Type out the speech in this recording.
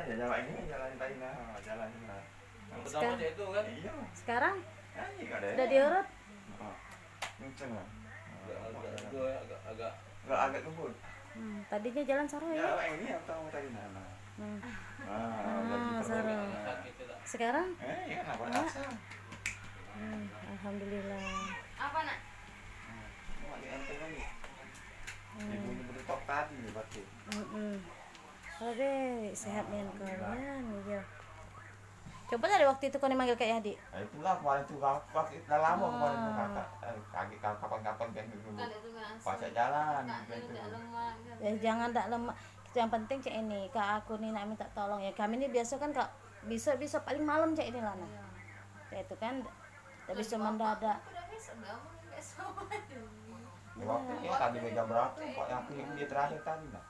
ya jalan ini jalan tadi jalan lah. Pertama cek itu kan. Iya. Sekarang Iya ada. udah diurut. Kenceng lah. Agak kebut. Tadinya jalan Saro ya. Ya ini yang tahu tadi nana. Saro. Sekarang? Iya kenapa rasa? Alhamdulillah. Apa nak? Lagi enteng lagi. Ibunya bertok tadi berarti. Kalau deh sehat nih kalian iya. Coba dari waktu itu kau manggil Kak Yadi. Nah itulah kemarin tuh waktu udah lama kemarin tuh kakak. Kapan-kapan kan dulu. Pasca jalan gitu. Ya jangan tak lemah. Yang penting cek ini Kak aku nih nak minta tolong ya. Kami ini biasa kan Kak bisa paling malam cek ini lah nah. Kayak itu kan tak bisa mendadak. Waktu ini tadi jam berapa? Kok yang pilih dia terakhir tadi nah.